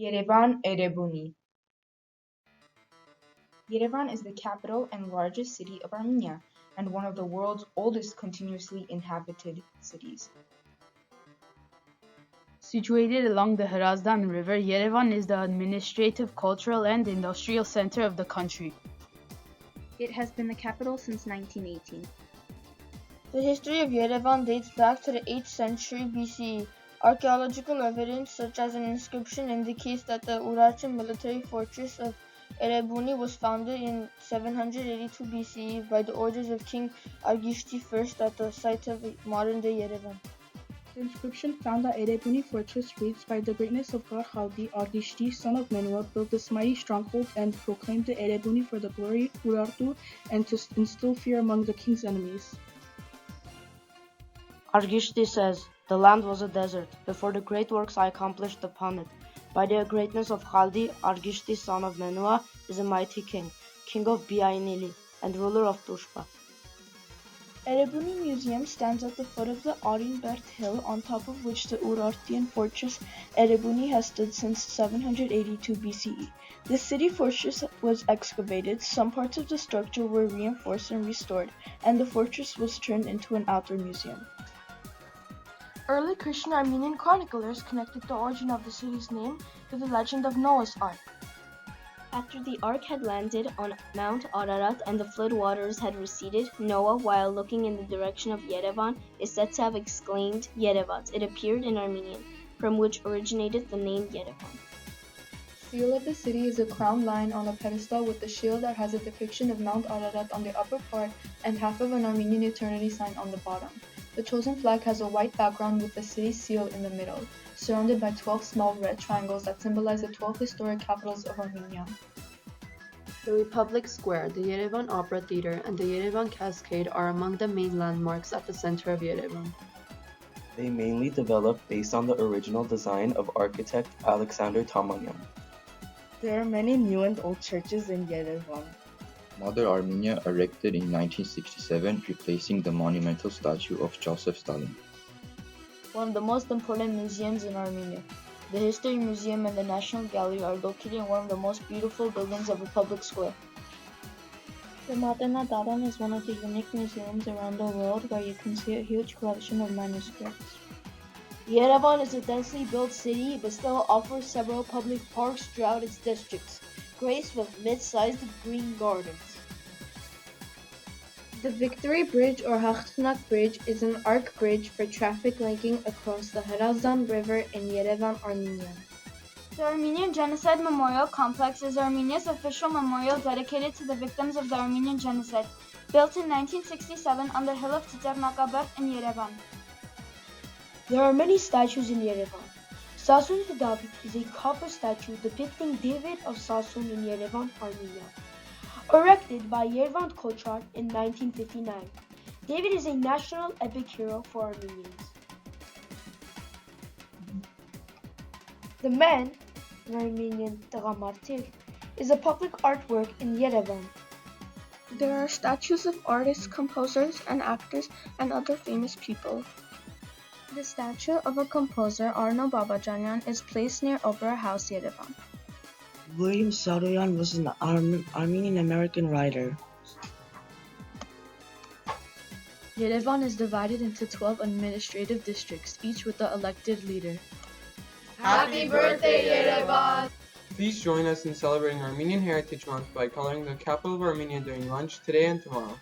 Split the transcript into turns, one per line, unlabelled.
Yerevan, Erebuni. Yerevan is the capital and largest city of Armenia and one of the world's oldest continuously inhabited cities.
Situated along the Hrazdan River, Yerevan is the administrative, cultural, and industrial center of the country.
It has been the capital since 1918.
The history of Yerevan dates back to the 8th century BCE. Archaeological evidence, such as an inscription, indicates that the Urartu military fortress of Erebuni was founded in 782 BCE by the orders of King Argishti I at the site of modern-day Yerevan.
The inscription found at Erebuni fortress reads, "By the greatness of God Khaldi, Argishti, son of Menua, built this mighty stronghold and proclaimed it Erebuni for the glory Urartu and to instill fear among the king's enemies."
Argishti says, "The land was a desert before the great works I accomplished upon it. By the greatness of Khaldi, Argishti, son of Menua, is a mighty king, king of Biainili, and ruler of Tushpa."
Erebuni Museum stands at the foot of the Arinbert hill, on top of which the Urartian fortress Erebuni has stood since 782 BCE. This city fortress was excavated, some parts of the structure were reinforced and restored, and the fortress was turned into an outdoor museum. Early Christian Armenian chroniclers connected the origin of the city's name to the legend of Noah's Ark.
After the ark had landed on Mount Ararat and the flood waters had receded, Noah, while looking in the direction of Yerevan, is said to have exclaimed, "Yerevat." It appeared in Armenian, from which originated the name Yerevan.
The seal of the city is a crowned lion on a pedestal with a shield that has a depiction of Mount Ararat on the upper part and half of an Armenian eternity sign on the bottom. The chosen flag has a white background with the city seal in the middle, surrounded by 12 small red triangles that symbolize the 12 historic capitals of Armenia.
The Republic Square, the Yerevan Opera Theater, and the Yerevan Cascade are among the main landmarks at the center of Yerevan.
They mainly developed based on the original design of architect Alexander Tamanyan.
There are many new and old churches in Yerevan.
Mother Armenia erected in 1967, replacing the monumental statue of Joseph Stalin.
One of the most important museums in Armenia. The History Museum and the National Gallery are located in one of the most beautiful buildings of Republic Square. The Matena Daran is one of the unique museums around the world where you can see a huge collection of manuscripts.
Yerevan is a densely built city, but still offers several public parks throughout its districts, graced with mid-sized green gardens.
The Victory Bridge or Hakhtunak Bridge is an arc bridge for traffic linking across the Hrazdan River in Yerevan, Armenia.
The Armenian Genocide Memorial Complex is Armenia's official memorial dedicated to the victims of the Armenian Genocide, built in 1967 on the hill of Tsitsernakabert in Yerevan.
There are many statues in Yerevan. Sasun David is a copper statue depicting David of Sasun in Yerevan, Armenia, erected by Yerevan Kochar in 1959. David is a national epic hero for Armenians. The Man, in Armenian Taghamartir, is a public artwork in Yerevan.
There are statues of artists, composers, and actors and other famous people. The statue of a composer, Arno Babajanyan, is placed near Opera House, Yerevan.
William Saroyan was an Armenian-American writer.
Yerevan is divided into 12 administrative districts, each with an elected leader.
Happy birthday, Yerevan!
Please join us in celebrating Armenian Heritage Month by coloring the capital of Armenia during lunch today and tomorrow.